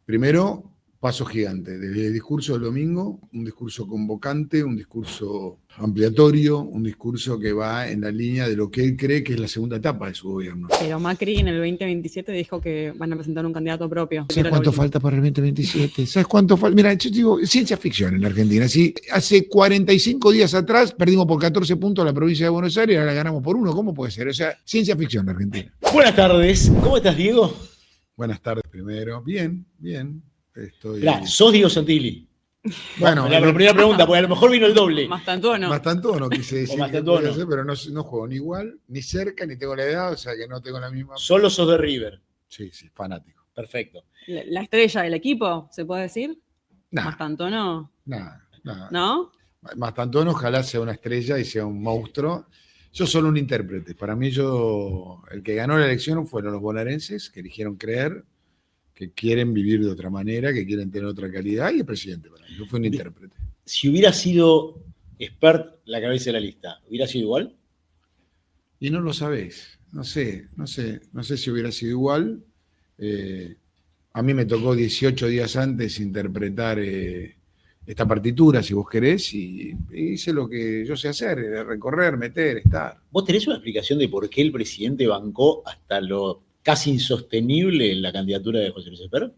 Primero, paso gigante. Desde el discurso del domingo, un discurso convocante, un discurso ampliatorio, un discurso que va en la línea de lo que él cree que es la segunda etapa de su gobierno. Pero Macri en el 2027 dijo que van a presentar un candidato propio. ¿Sabes cuánto falta para el 2027? ¿Sabes cuánto falta? Mira, yo digo, ciencia ficción en la Argentina. Si hace 45 días atrás perdimos por 14 puntos la provincia de Buenos Aires y ahora la ganamos por 1, ¿cómo puede ser? O sea, ciencia ficción en la Argentina. Buenas tardes, ¿cómo estás, Diego? Buenas tardes primero. Bien, bien. Mirá, sos Diego Santilli. Bueno, la primera pregunta, porque a lo mejor vino el doble. Mastantuono quise decir Mastantuono. Hacer, pero no juego ni igual, ni cerca, ni tengo la edad, o sea que no tengo la misma. Solo sos de River. Sí, fanático. Perfecto. ¿La estrella del equipo, se puede decir? Nah, Mastantuono. Nada. ¿No? Mastantuono ojalá sea una estrella y sea un monstruo. Yo solo un intérprete. Para mí el que ganó la elección fueron los bonaerenses, que eligieron creer, que quieren vivir de otra manera, que quieren tener otra calidad, y el presidente para mí. Yo fui un intérprete. Si hubiera sido expert la cabeza de la lista, ¿hubiera sido igual? Y no lo sabés. No sé si hubiera sido igual. A mí me tocó 18 días antes interpretar esta partitura, si vos querés, y hice lo que yo sé hacer, recorrer, meter, estar. ¿Vos tenés una explicación de por qué el presidente bancó hasta lo casi insostenible la candidatura de José Luis Espert?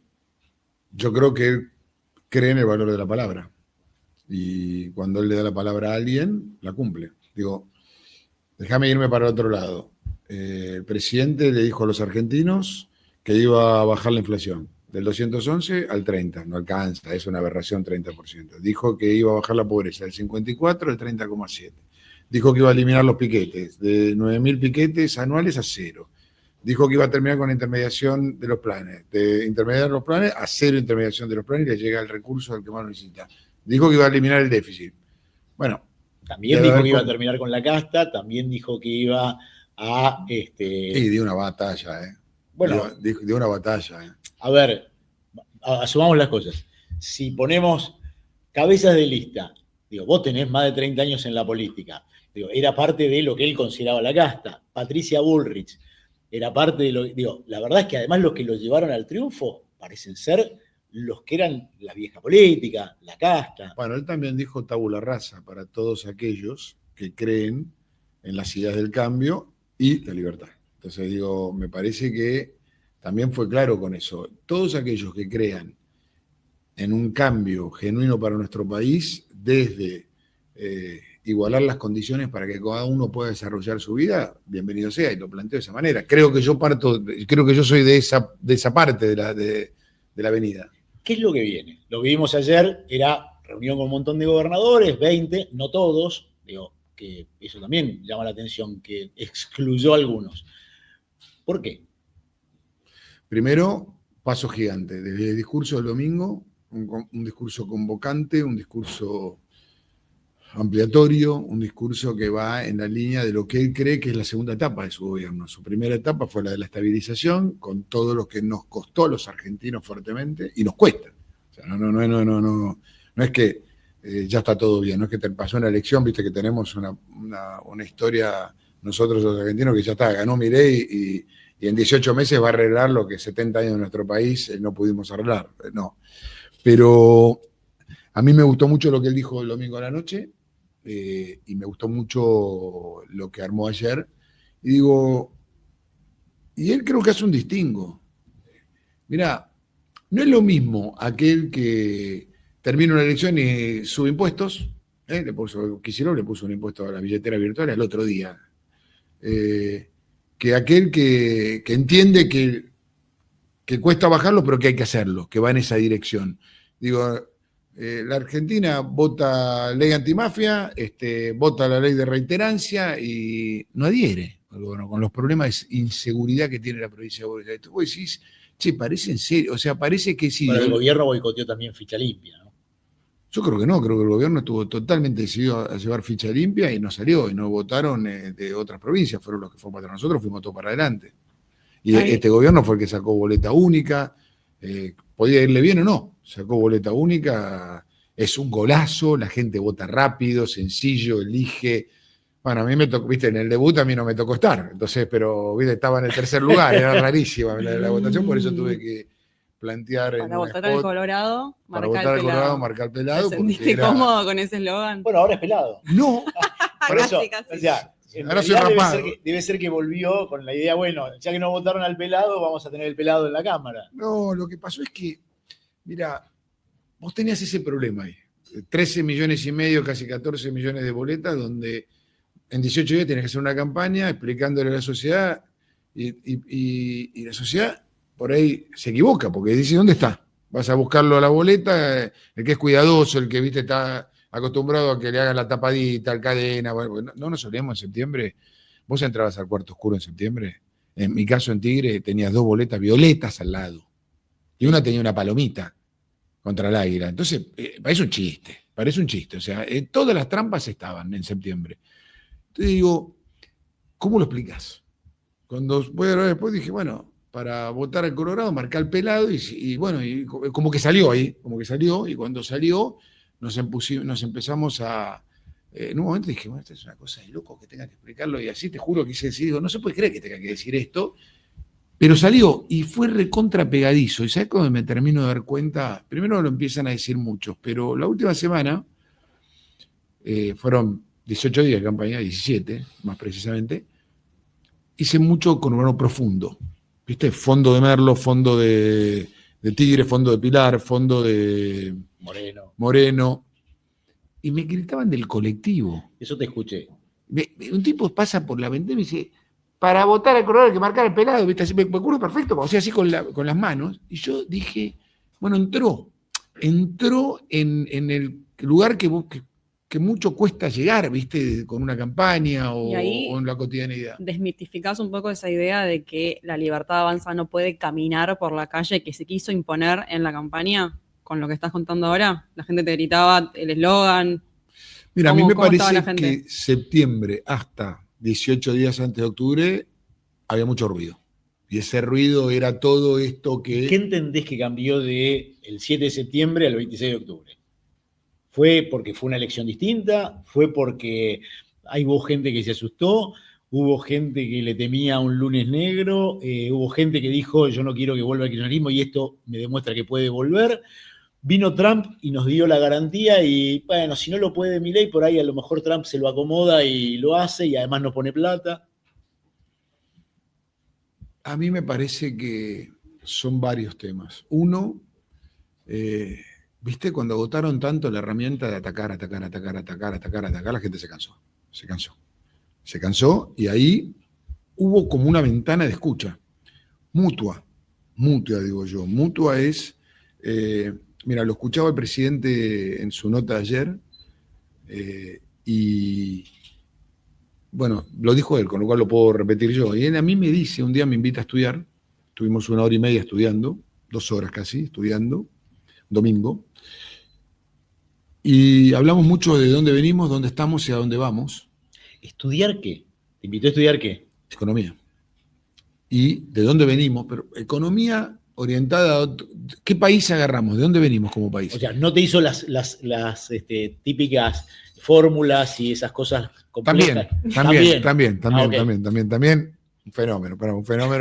Yo creo que él cree en el valor de la palabra. Y cuando él le da la palabra a alguien, la cumple. Digo, déjame irme para otro lado. El presidente le dijo a los argentinos que iba a bajar la inflación del 211 al 30. No alcanza, es una aberración 30%. Dijo que iba a bajar la pobreza del 54 al 30,7. Dijo que iba a eliminar los piquetes, de 9.000 piquetes anuales a 0. Dijo que iba a terminar con la intermediación de los planes, de intermediar los planes a 0 intermediación de los planes y le llega el recurso al que más lo necesita. Dijo que iba a eliminar el déficit. Bueno. También dijo que iba a terminar con la casta, también dijo que iba a... Y dio una batalla, Bueno. Dio una batalla, A ver, asumamos las cosas. Si ponemos cabezas de lista, digo, vos tenés más de 30 años en la política, digo, era parte de lo que él consideraba la casta. Patricia Bullrich era parte de lo... Digo, la verdad es que además los que lo llevaron al triunfo parecen ser los que eran la vieja política, la casta. Bueno, él también dijo tabula rasa para todos aquellos que creen en las ideas del cambio y la libertad. Entonces digo, me parece que también fue claro con eso. Todos aquellos que crean en un cambio genuino para nuestro país, desde igualar las condiciones para que cada uno pueda desarrollar su vida, bienvenido sea, y lo planteo de esa manera. Creo que yo soy de esa parte de la avenida. ¿Qué es lo que viene? Lo que vimos ayer era reunión con un montón de gobernadores, 20, no todos, digo, que eso también llama la atención, que excluyó a algunos. ¿Por qué? Primero, paso gigante. Desde el discurso del domingo, un discurso convocante, un discurso ampliatorio, un discurso que va en la línea de lo que él cree que es la segunda etapa de su gobierno. Su primera etapa fue la de la estabilización, con todo lo que nos costó a los argentinos fuertemente, y nos cuesta. O sea, no es que ya está todo bien, no es que te pasó una elección, viste que tenemos una historia nosotros los argentinos que ya está, ganó Milei y en 18 meses va a arreglar lo que 70 años de nuestro país no pudimos arreglar. No. Pero a mí me gustó mucho lo que él dijo el domingo a la noche, y me gustó mucho lo que armó ayer. Y digo, y él creo que hace un distingo. Mirá, no es lo mismo aquel que termina una elección y sube impuestos, Kicillof le puso un impuesto a la billetera virtual el otro día, que aquel que entiende que cuesta bajarlo, pero que hay que hacerlo, que va en esa dirección. Digo, la Argentina vota ley antimafia, vota la ley de reiterancia y no adhiere con los problemas de inseguridad que tiene la provincia de Buenos Aires. Vos decís, che, parece en serio, o sea, parece que sí. Bueno, el gobierno boicoteó también ficha limpia, ¿no? Yo creo que no, creo que el gobierno estuvo totalmente decidido a llevar ficha limpia y no salió, y no votaron de otras provincias, fueron los que fueron para nosotros, fuimos todos para adelante. Y este gobierno fue el que sacó boleta única, podía irle bien o no, sacó boleta única, es un golazo, la gente vota rápido, sencillo, elige. Bueno, a mí me tocó, viste, en el debut a mí no me tocó estar, entonces, pero viste, estaba en el tercer lugar, era rarísima la votación, por eso tuve que plantear en Para un votar al spot Colorado, para marcar votar el al Colorado, pelado. marcar ¿Te pelado. Porque sentiste cómodo con ese eslogan? Bueno, ahora es pelado. No, Por eso, Casi. o sea, en ahora soy realidad rapado. debe ser que volvió con la idea, bueno, ya que no votaron al pelado, vamos a tener el pelado en la Cámara. No, lo que pasó es que, mira, vos tenías ese problema ahí. 13 millones y medio, casi 14 millones de boletas, donde en 18 días tenés que hacer una campaña explicándole a la sociedad y la sociedad por ahí se equivoca, porque dice, ¿dónde está? Vas a buscarlo a la boleta, el que es cuidadoso, el que viste está acostumbrado a que le hagan la tapadita, al cadena. Bueno, no nos olvidemos en septiembre. Vos entrabas al cuarto oscuro en septiembre. En mi caso en Tigre tenías 2 boletas violetas al lado. Y una tenía una palomita contra el águila. Entonces, parece un chiste. O sea, todas las trampas estaban en septiembre. Entonces digo, ¿cómo lo explicas? Cuando voy a hablar después dije, bueno, para votar al Colorado, marcar el pelado y bueno, y como que salió ahí, y cuando salió nos empezamos a... en un momento dije, bueno, esto es una cosa de loco que tenga que explicarlo y así te juro que hice decir, digo, no se puede creer que tenga que decir esto, pero salió y fue recontra pegadizo. ¿Y sabes cómo me termino de dar cuenta? Primero lo empiezan a decir muchos, pero la última semana fueron 18 días de campaña, 17 más precisamente, hice mucho con Urbano Profundo. ¿Viste? Fondo de Merlo, fondo de Tigre, fondo de Pilar, fondo de Moreno. Y me gritaban del colectivo. Eso te escuché. Un tipo pasa por la ventana y me dice, para votar al Colorado hay que marcar el pelado. ¿Viste? Así, me acuerdo perfecto, o sea, así con las manos. Y yo dije, bueno, entró en el lugar que mucho cuesta llegar, ¿viste? Con una campaña o en la cotidianidad. Desmitificás un poco esa idea de que la Libertad Avanza no puede caminar por la calle que se quiso imponer en la campaña, con lo que estás contando ahora. La gente te gritaba el eslogan. Mira, a mí me parece que septiembre hasta 18 días antes de octubre había mucho ruido. Y ese ruido era todo esto que... ¿Qué entendés que cambió del 7 de septiembre al 26 de octubre? ¿Fue porque fue una elección distinta? ¿Fue porque hubo gente que se asustó? ¿Hubo gente que le temía un lunes negro? ¿Hubo gente que dijo, yo no quiero que vuelva el kirchnerismo y esto me demuestra que puede volver? Vino Trump y nos dio la garantía y, bueno, si no lo puede Milei, por ahí a lo mejor Trump se lo acomoda y lo hace y además no pone plata. A mí me parece que son varios temas. Uno, ¿viste? Cuando votaron tanto la herramienta de atacar, la gente se cansó y ahí hubo como una ventana de escucha, mutua digo yo. Mutua es, mira, lo escuchaba el presidente en su nota de ayer y bueno, lo dijo él, con lo cual lo puedo repetir yo. Y él a mí me dice, un día me invita a estudiar, estuvimos 1 hora y media estudiando, 2 horas casi estudiando, domingo, y hablamos mucho de dónde venimos, dónde estamos y a dónde vamos. ¿Estudiar qué? ¿Te invitó a estudiar qué? Economía. Y de dónde venimos, pero economía orientada a qué país agarramos, de dónde venimos como país. O sea, no te hizo las típicas fórmulas y esas cosas complejas. También. Un fenómeno.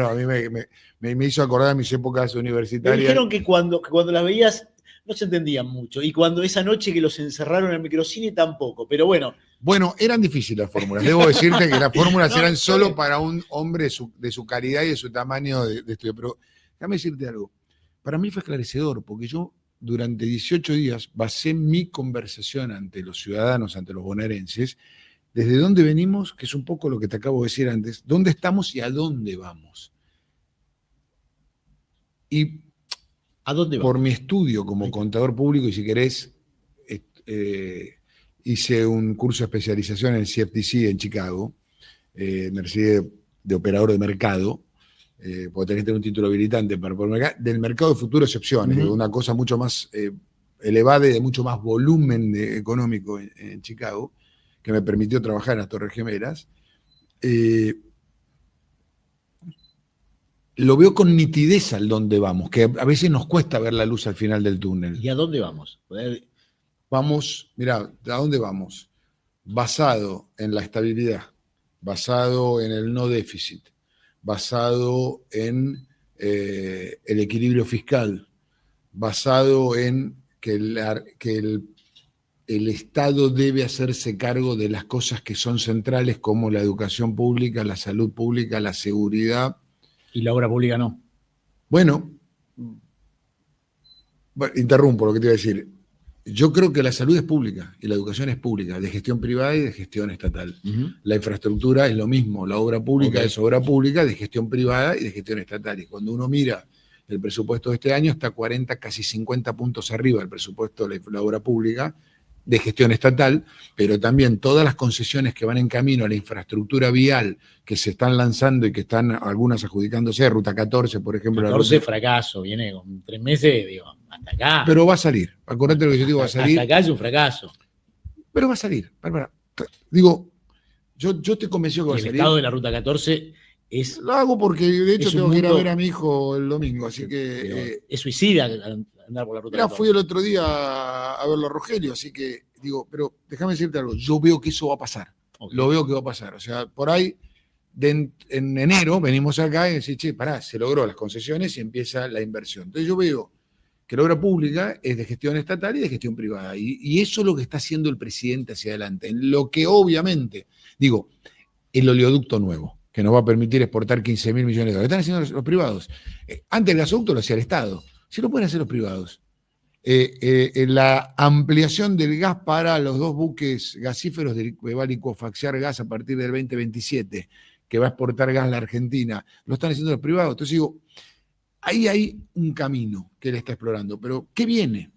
A mí me hizo acordar mis épocas universitarias. Me dijeron que cuando las veías no se entendían mucho. Y cuando esa noche que los encerraron en el microcine tampoco. Pero bueno. Bueno, eran difíciles las fórmulas. Debo decirte que las fórmulas eran solo para un hombre de su calidad y de su tamaño de estudio. Pero déjame decirte algo. Para mí fue esclarecedor, porque yo durante 18 días basé mi conversación ante los ciudadanos, ante los bonaerenses, desde dónde venimos, que es un poco lo que te acabo de decir antes, dónde estamos y a dónde vamos. Y ¿a dónde vamos? Por mi estudio como contador público, y si querés, hice un curso de especialización en el CFTC en Chicago, me recibí de operador de mercado, porque tenés que tener un título habilitante para poder del mercado de futuras y opciones, una cosa mucho más elevada y de mucho más volumen económico en Chicago, que me permitió trabajar en las Torres Gemelas. Lo veo con nitidez al dónde vamos, que a veces nos cuesta ver la luz al final del túnel. ¿Y a dónde vamos? Vamos, mirá, ¿a dónde vamos? Basado en la estabilidad, basado en el no déficit, basado en el equilibrio fiscal, basado en que el Estado debe hacerse cargo de las cosas que son centrales, como la educación pública, la salud pública, la seguridad. Y la obra pública no. Bueno, interrumpo lo que te iba a decir. Yo creo que la salud es pública y la educación es pública, de gestión privada y de gestión estatal. La infraestructura es lo mismo, la obra pública es obra pública, de gestión privada y de gestión estatal. Y cuando uno mira el presupuesto de este año, está 40, casi 50 puntos arriba del presupuesto de la obra pública, de gestión estatal, pero también todas las concesiones que van en camino a la infraestructura vial que se están lanzando y que están algunas adjudicándose, Ruta 14, por ejemplo. 14 fracaso, viene con 3 meses, digo, hasta acá. Pero va a salir, acordate lo que yo digo, va a salir. Hasta acá es un fracaso. Pero va a salir. Digo, yo estoy convencido que va a salir. El estado de la Ruta 14 es... Lo hago porque de hecho tengo que ir a mundo, ver a mi hijo el domingo, así que... es suicida andar por la Ruta 14. Fui el otro día a verlo a Rogelio, así que digo, pero déjame decirte algo, yo veo que eso va a pasar. Lo veo que va a pasar. O sea, por ahí, en enero venimos acá y decimos, che, pará, se logró las concesiones y empieza la inversión. Entonces yo veo que la obra pública es de gestión estatal y de gestión privada. Y eso es lo que está haciendo el presidente hacia adelante. En lo que obviamente, digo, el oleoducto nuevo, que nos va a permitir exportar 15.000 millones de dólares. Están haciendo los privados. Antes el gasoducto lo hacía el Estado. Si lo pueden hacer los privados. La ampliación del gas para los 2 buques gasíferos que va a licuefaccionar gas a partir del 2027, que va a exportar gas a la Argentina, lo están haciendo los privados. Entonces digo, ahí hay un camino que él está explorando. Pero, ¿qué viene?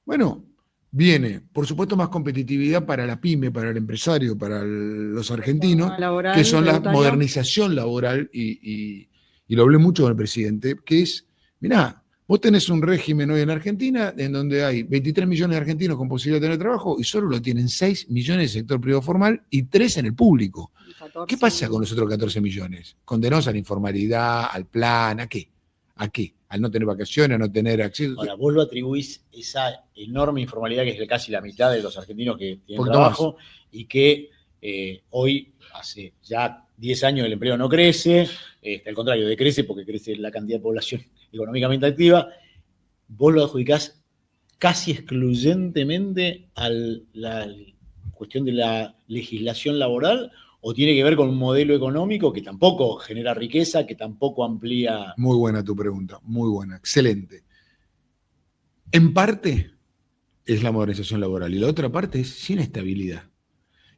Bueno, viene, por supuesto, más competitividad para la pyme, para el empresario, para los argentinos, laboral, que son la modernización laboral, y lo hablé mucho con el presidente, que es, mirá, vos tenés un régimen hoy en Argentina en donde hay 23 millones de argentinos con posibilidad de tener trabajo y solo lo tienen 6 millones en el sector privado formal y 3 en el público. 14. ¿Qué pasa con los otros 14 millones? Condenados a la informalidad, al plan, ¿a qué? ¿A qué? Al no tener vacaciones, a no tener acceso. Ahora, vos lo atribuís esa enorme informalidad que es casi la mitad de los argentinos que tienen trabajo y que hoy, hace ya 10 años, el empleo no crece, al contrario, decrece porque crece la cantidad de población económicamente activa. Vos lo adjudicás casi excluyentemente a la cuestión de la legislación laboral, ¿o tiene que ver con un modelo económico que tampoco genera riqueza, que tampoco amplía? Muy buena tu pregunta, muy buena, excelente. En parte es la modernización laboral y la otra parte es sin estabilidad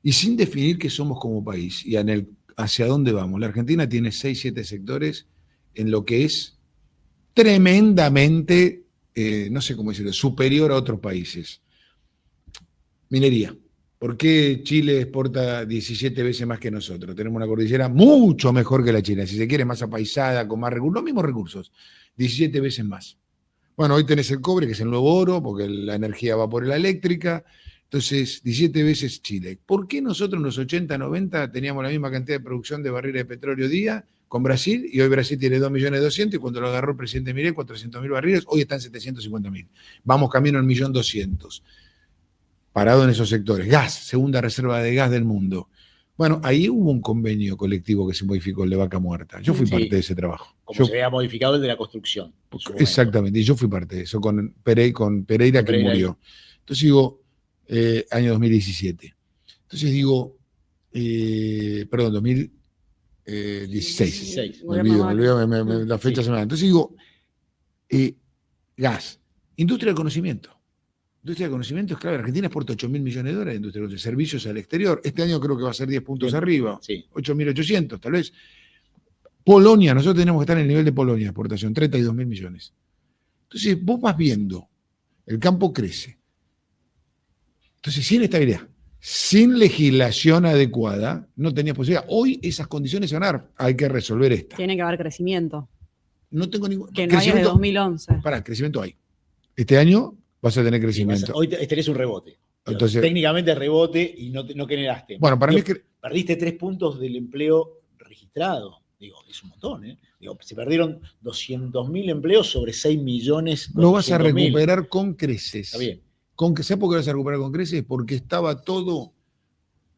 y sin definir qué somos como país y hacia dónde vamos. La Argentina tiene 6, 7 sectores en lo que es tremendamente, no sé cómo decirlo, superior a otros países. Minería. ¿Por qué Chile exporta 17 veces más que nosotros? Tenemos una cordillera mucho mejor que la China, si se quiere, más apaisada, con más recursos, los mismos recursos, 17 veces más. Bueno, hoy tenés el cobre, que es el nuevo oro, porque la energía va por la eléctrica, entonces 17 veces Chile. ¿Por qué nosotros en los 80, 90 teníamos la misma cantidad de producción de barriles de petróleo día con Brasil, y hoy Brasil tiene 2.200.000, y cuando lo agarró el presidente Milei, 400.000 barriles, hoy están 750.000. Vamos camino al 1.200.000. Parado en esos sectores. Gas, segunda reserva de gas del mundo. Bueno, ahí hubo un convenio colectivo que se modificó, el de Vaca Muerta. Yo fui parte de ese trabajo. Como se había modificado el de la construcción. Exactamente, y yo fui parte de eso, con Pereira que murió. Entonces digo, año 2017. Entonces digo, perdón, 2016. Me olvido, la fecha se me da. Entonces digo, gas, industria del conocimiento. Industria de conocimiento es clave. Argentina exporta 8.000 millones de dólares de industria de servicios al exterior. Este año creo que va a ser 10 puntos arriba. Sí. 8.800, tal vez. Polonia, nosotros tenemos que estar en el nivel de Polonia de exportación, 32.000 millones. Entonces, vos vas viendo, el campo crece. Entonces, sin estabilidad, sin legislación adecuada, no tenías posibilidad. Hoy esas condiciones se van a dar. Hay que resolver esta. Tiene que haber crecimiento. No tengo ningún... Que no hay desde 2011. Pará, crecimiento hay. Este año vas a tener crecimiento. Hoy tenés un rebote. Entonces, técnicamente rebote y no generaste. Bueno, para mí es que... Perdiste 3 puntos del empleo registrado. Digo, es un montón, ¿eh? Digo, se perdieron 200.000 empleos sobre 6 millones. Lo vas a recuperar con creces. Está bien. ¿Sabes por qué lo vas a recuperar con creces? Porque estaba todo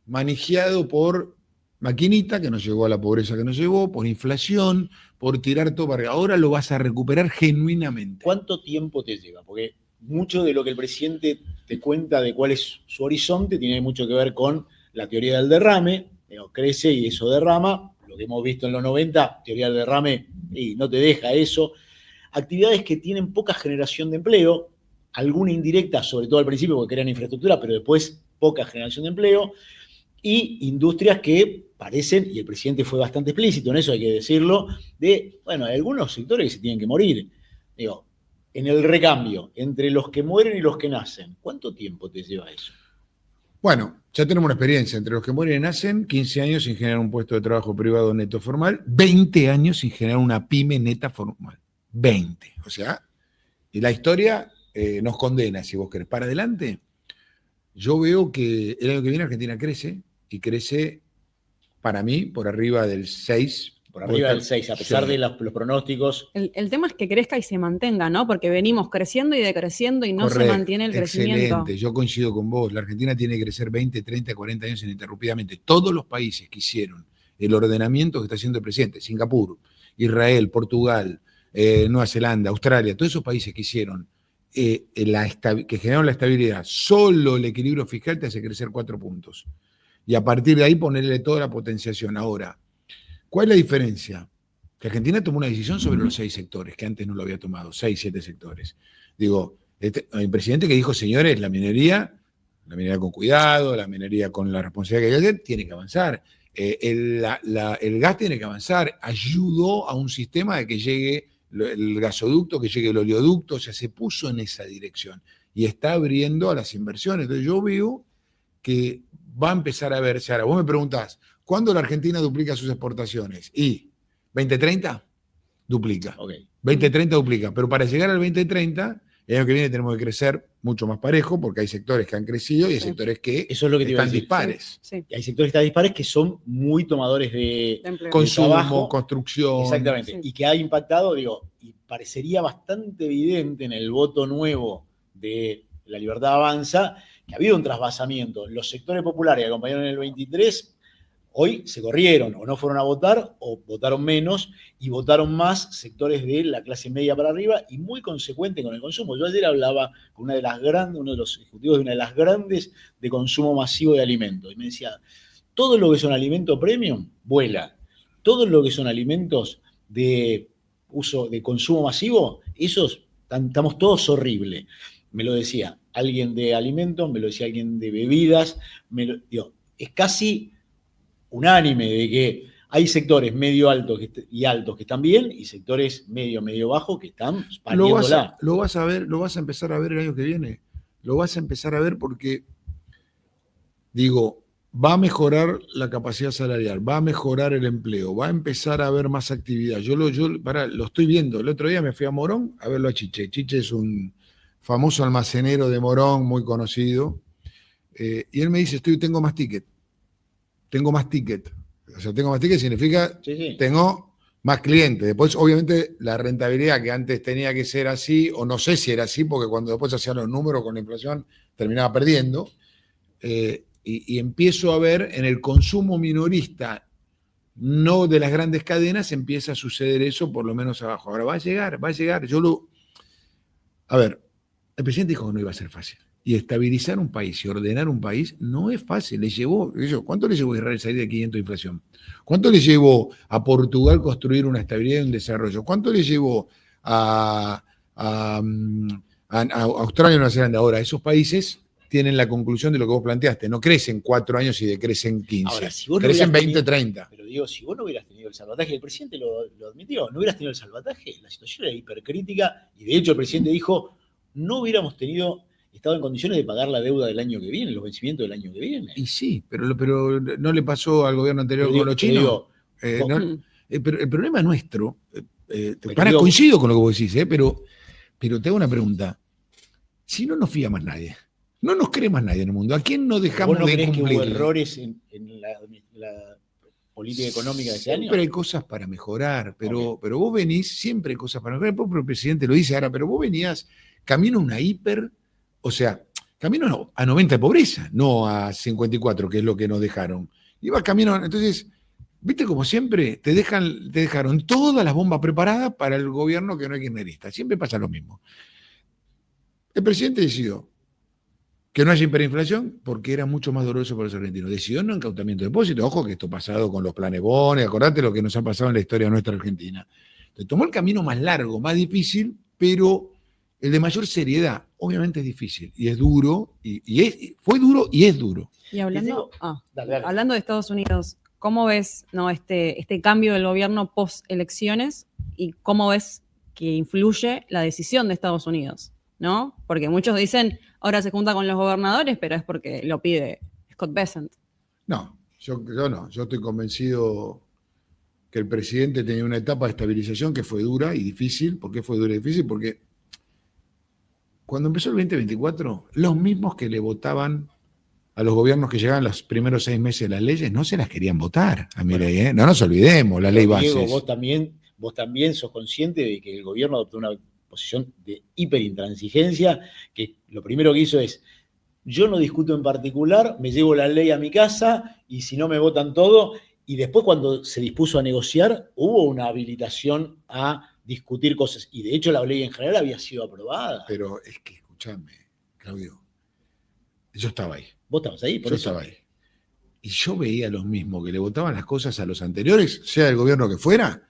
manejado por maquinita que nos llevó a la pobreza que nos llevó, por inflación, por tirar todo para arriba. Ahora lo vas a recuperar genuinamente. ¿Cuánto tiempo te lleva? Porque mucho de lo que el presidente te cuenta de cuál es su horizonte tiene mucho que ver con la teoría del derrame. Crece y eso derrama. Lo que hemos visto en los 90, teoría del derrame, y no te deja eso. Actividades que tienen poca generación de empleo, alguna indirecta, sobre todo al principio porque crean infraestructura, pero después poca generación de empleo, y industrias que parecen, y el presidente fue bastante explícito en eso, hay que decirlo, de, bueno, hay algunos sectores que se tienen que morir. Digo, en el recambio, entre los que mueren y los que nacen, ¿cuánto tiempo te lleva eso? Bueno, ya tenemos una experiencia. Entre los que mueren y nacen, 15 años sin generar un puesto de trabajo privado neto formal, 20 años sin generar una pyme neta formal. 20. O sea, y la historia nos condena, si vos querés. Para adelante, yo veo que el año que viene Argentina crece, y crece, para mí, por arriba del 6. Por arriba del 6, a pesar de los pronósticos. El tema es que crezca y se mantenga, ¿no? Porque venimos creciendo y decreciendo y no Correcto, se mantiene el crecimiento. Excelente, yo coincido con vos. La Argentina tiene que crecer 20, 30, 40 años ininterrumpidamente. Todos los países que hicieron el ordenamiento que está haciendo el presidente, Singapur, Israel, Portugal, Nueva Zelanda, Australia, todos esos países que hicieron, que generaron la estabilidad, solo el equilibrio fiscal te hace crecer 4 puntos. Y a partir de ahí ponerle toda la potenciación. Ahora, ¿cuál es la diferencia? Que Argentina tomó una decisión sobre los 6 sectores, que antes no lo había tomado, 6, 7 sectores. Digo, el presidente que dijo, señores, la minería con cuidado, la minería con la responsabilidad que hay que hacer, tiene que avanzar. El gas tiene que avanzar. Ayudó a un sistema de que llegue el gasoducto, que llegue el oleoducto, o sea, se puso en esa dirección y está abriendo a las inversiones. Entonces yo veo que va a empezar a verse. Ahora, vos me preguntás, ¿cuándo la Argentina duplica sus exportaciones? Y 2030 duplica. Okay. 2030 duplica. Pero para llegar al 2030, el año que viene tenemos que crecer mucho más parejo, porque hay sectores que han crecido y hay sectores que eso es lo que te iba a están decir. dispares. Sí. Y hay sectores que están dispares que son muy tomadores de consumo, trabajo. construcción. Exactamente. Sí. Y que ha impactado, digo, y parecería bastante evidente en el voto nuevo de La Libertad Avanza, que ha habido un trasvasamiento. Los sectores populares que acompañaron en el 23, hoy se corrieron, o no fueron a votar, o votaron menos, y votaron más sectores de la clase media para arriba, y muy consecuente con el consumo. Yo ayer hablaba con uno de los ejecutivos de una de las grandes de consumo masivo de alimentos, y me decía, todo lo que son alimentos premium, vuela. Todo lo que son alimentos de uso, de consumo masivo, esos, estamos todos horribles. Me lo decía alguien de alimentos, me lo decía alguien de bebidas, es casi unánime de que hay sectores medio altos y altos que están bien y sectores medio bajo que están pariéndola. Lo vas a ver, lo vas a empezar a ver el año que viene. Lo vas a empezar a ver porque, digo, va a mejorar la capacidad salarial, va a mejorar el empleo, va a empezar a haber más actividad. Yo lo estoy viendo. El otro día me fui a Morón a verlo a Chiche. Chiche es un famoso almacenero de Morón, muy conocido. Y él me dice, tengo más ticket. Tengo más ticket. O sea, tengo más ticket significa Sí. tengo más clientes. Después, obviamente, la rentabilidad que antes tenía que ser así, o no sé si era así, porque cuando después hacían los números con la inflación, terminaba perdiendo. Y empiezo a ver en el consumo minorista, no de las grandes cadenas, empieza a suceder eso, por lo menos abajo. Ahora va a llegar. A ver, el presidente dijo que no iba a ser fácil. Y estabilizar un país y ordenar un país no es fácil. ¿Cuánto le llevó a Israel salir de 500 de inflación? ¿Cuánto le llevó a Portugal construir una estabilidad y un desarrollo? ¿Cuánto le llevó a Australia y Nueva Zelanda? Ahora, esos países tienen la conclusión de lo que vos planteaste. No crecen 4 años y decrecen 15. Ahora, si vos no crecen hubieras 20, 30. Pero digo, si vos no hubieras tenido el salvataje, el presidente lo admitió, no hubieras tenido el salvataje, la situación era hipercrítica y de hecho el presidente dijo, no hubiéramos estado en condiciones de pagar la deuda del año que viene, los vencimientos del año que viene. Y sí, pero no le pasó al gobierno anterior con los chinos. Pero el problema nuestro, coincido con lo que vos decís, pero te hago una pregunta. Si no nos fía más nadie, no nos cree más nadie en el mundo, ¿a quién no dejamos ¿Vos no de crees cumplir? que hubo errores en la política económica de ese año? Siempre hay cosas para mejorar, pero vos venís, siempre hay cosas para mejorar. El propio presidente lo dice ahora, pero vos venías camino a una camino a 90 de pobreza, no a 54, que es lo que nos dejaron. Ibas camino, entonces, viste como siempre, te dejaron todas las bombas preparadas para el gobierno que no es kirchnerista. Siempre pasa lo mismo. El presidente decidió que no haya hiperinflación porque era mucho más doloroso para los argentinos. Decidió no encautamiento de depósitos. Ojo que esto ha pasado con los planes Bones, acordate lo que nos ha pasado en la historia nuestra Argentina. Entonces, tomó el camino más largo, más difícil, pero el de mayor seriedad. Obviamente es difícil y es duro, fue duro y es duro. Y hablando, Dale. hablando de Estados Unidos, ¿cómo ves este cambio del gobierno post-elecciones y cómo ves que influye la decisión de Estados Unidos? ¿No? Porque muchos dicen, ahora se junta con los gobernadores, pero es porque lo pide Scott Bessent. No, yo no. Yo estoy convencido que el presidente tenía una etapa de estabilización que fue dura y difícil. ¿Por qué fue dura y difícil? Porque cuando empezó el 2024, los mismos que le votaban a los gobiernos que llegaban los primeros 6 meses de las leyes no se las querían votar a Milei, ¿eh? No nos olvidemos, la ley Diego, bases. vos también sos consciente de que el gobierno adoptó una posición de hiperintransigencia, que lo primero que hizo es, yo no discuto en particular, me llevo la ley a mi casa y si no me votan todo, y después cuando se dispuso a negociar, hubo una habilitación a discutir cosas, y de hecho la ley en general había sido aprobada. Pero es que, escúchame, Claudio, yo estaba ahí. Vos estabas ahí, por Yo eso. estaba ahí. Y yo veía los mismos que le votaban las cosas a los anteriores, sea el gobierno que fuera,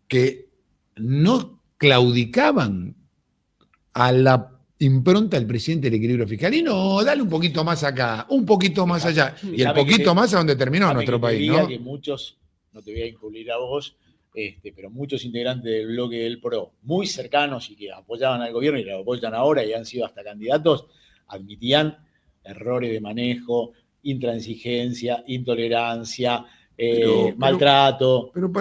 que no claudicaban a la impronta del presidente del equilibrio fiscal. Y no, dale un poquito más acá, un poquito más allá. Y el poquito más a donde terminó nuestro país, ¿no? Que muchos, no te voy a incluir a vos, pero muchos integrantes del bloque del PRO, muy cercanos y que apoyaban al gobierno y lo apoyan ahora y han sido hasta candidatos, admitían errores de manejo, intransigencia, intolerancia, maltrato. Pero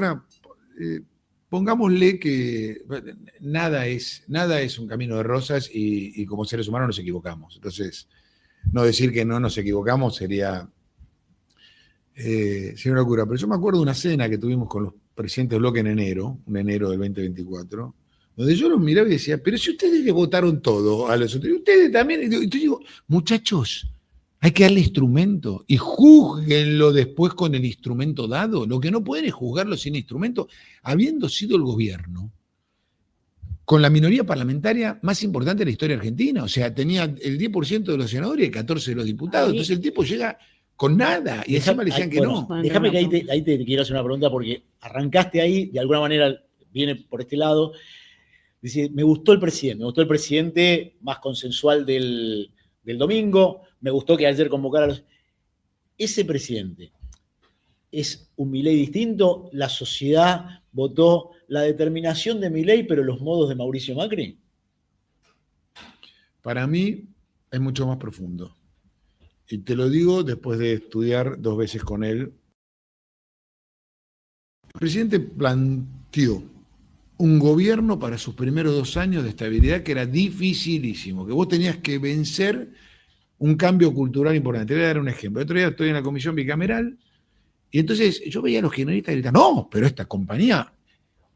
pongámosle que nada es un camino de rosas y como seres humanos nos equivocamos. Entonces, no decir que no nos equivocamos sería una locura. Pero yo me acuerdo de una cena que tuvimos con los presidentes del bloque en enero, un enero del 2024, donde yo los miraba y decía, pero si ustedes le votaron todo a los otros, ustedes también. Y yo digo, muchachos, hay que darle instrumento y júzguenlo después con el instrumento dado. Lo que no pueden es juzgarlo sin instrumento, habiendo sido el gobierno con la minoría parlamentaria más importante de la historia argentina. O sea, tenía el 10% de los senadores y el 14% de los diputados. Entonces el tipo llega con nada y encima le decían que no. Déjame que ahí te quiero hacer una pregunta porque arrancaste ahí, de alguna manera viene por este lado. Dice, me gustó el presidente más consensual del domingo, me gustó que ayer convocara a los... Ese presidente es un Milei distinto, la sociedad votó la determinación de Milei, pero los modos de Mauricio Macri. Para mí es mucho más profundo. Y te lo digo después de estudiar 2 veces con él. El presidente planteó un gobierno para sus primeros 2 años de estabilidad que era dificilísimo, que vos tenías que vencer un cambio cultural importante. Te voy a dar un ejemplo. El otro día estoy en la comisión bicameral y entonces yo veía a los kirchneristas gritar, no, pero esta compañía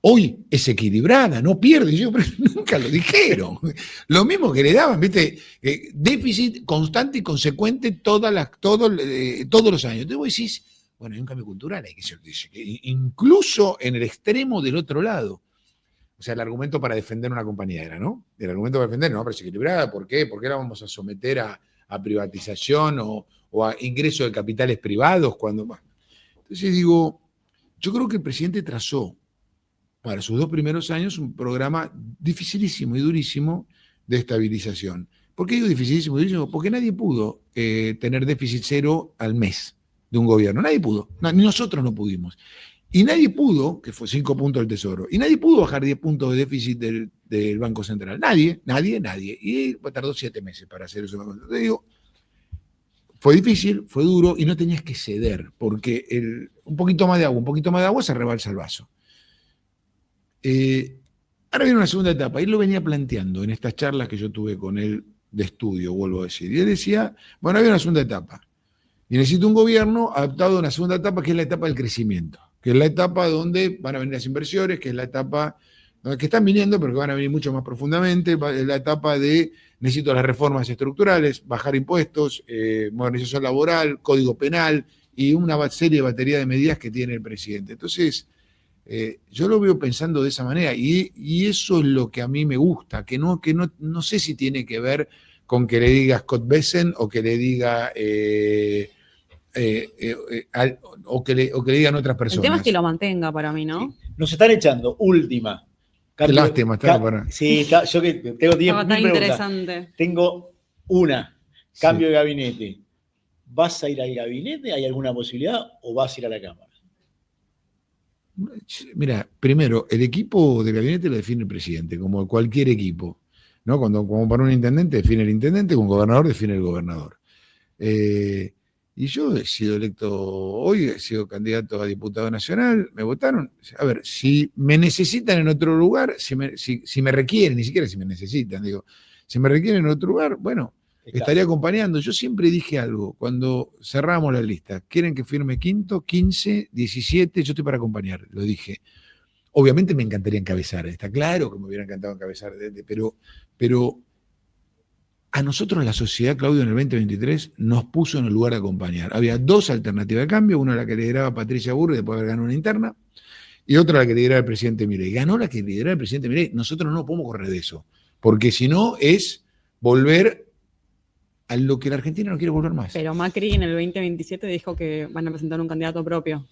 hoy es equilibrada, no pierde. Y yo, pero nunca lo dijeron. Lo mismo que le daban, ¿viste? Déficit constante y consecuente todos los años. Entonces vos decís, bueno, hay un cambio cultural, hay que ser, incluso en el extremo del otro lado. O sea, el argumento para defender una compañía era, ¿no? El argumento para defender, no, pero es equilibrada, ¿por qué? ¿Por qué la vamos a someter a privatización o a ingreso de capitales privados? Entonces digo, yo creo que el presidente trazó para sus 2 primeros años un programa dificilísimo y durísimo de estabilización. ¿Por qué digo dificilísimo y durísimo? Porque nadie pudo tener déficit cero al mes de un gobierno. Nadie pudo. Ni nosotros no pudimos. Y nadie pudo, que fue 5 puntos del Tesoro, y nadie pudo bajar 10 puntos de déficit del Banco Central. Nadie. Y tardó 7 meses para hacer eso. Te digo, fue difícil, fue duro, y no tenías que ceder, porque un poquito más de agua se rebalsa el vaso. Ahora viene una segunda etapa, y él lo venía planteando en estas charlas que yo tuve con él de estudio, vuelvo a decir. Y él decía, bueno, había una segunda etapa, y necesito un gobierno adaptado a una segunda etapa, que es la etapa del crecimiento, que es la etapa donde van a venir las inversiones, que es la etapa que están viniendo, pero que van a venir mucho más profundamente, es la etapa de necesito las reformas estructurales, bajar impuestos, modernización laboral, código penal, y una serie de batería de medidas que tiene el presidente. Entonces, yo lo veo pensando de esa manera y eso es lo que a mí me gusta, que no sé si tiene que ver con que le diga Scott Bessent o que le diga o que le digan otras personas. El tema es que lo mantenga para mí, ¿no? Sí. Nos están echando, última. Qué lástima, estaba para. Sí, yo que tengo 10 Estaba tan mil preguntas. interesante. Tengo una, cambio de gabinete. ¿Vas a ir al gabinete? ¿Hay alguna posibilidad? ¿O vas a ir a la Cámara? Mira, primero, el equipo de gabinete lo define el presidente, como cualquier equipo, ¿no? Como para un intendente define el intendente, como un gobernador define el gobernador. Y yo he sido electo hoy, he sido candidato a diputado nacional, me votaron. A ver, si me necesitan en otro lugar, si me requieren, ni siquiera si me necesitan, digo, si me requieren en otro lugar, bueno, estaría acompañando. Yo siempre dije algo, cuando cerramos la lista, ¿quieren que firme quinto, 15, 17? Yo estoy para acompañar, lo dije. Obviamente me encantaría encabezar, está claro que me hubiera encantado encabezar, pero a nosotros la sociedad, Claudio, en el 2023 nos puso en el lugar de acompañar. Había dos alternativas de cambio, una la que lideraba Patricia Burri después de haber ganado una interna, y otra la que lideraba el presidente Milei. Ganó la que lideraba el presidente Milei. Nosotros no podemos correr de eso, porque si no es volver a lo que la Argentina no quiere volver más. Pero Macri en el 2027 dijo que van a presentar un candidato propio.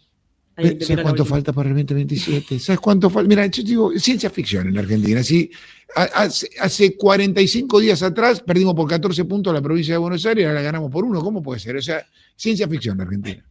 ¿Sabes cuánto falta para el 2027? ¿Sabes cuánto falta? Mira, yo digo, ciencia ficción en Argentina. ¿Sí? Hace 45 días atrás perdimos por 14 puntos la provincia de Buenos Aires y ahora la ganamos por 1. ¿Cómo puede ser? O sea, ciencia ficción en Argentina.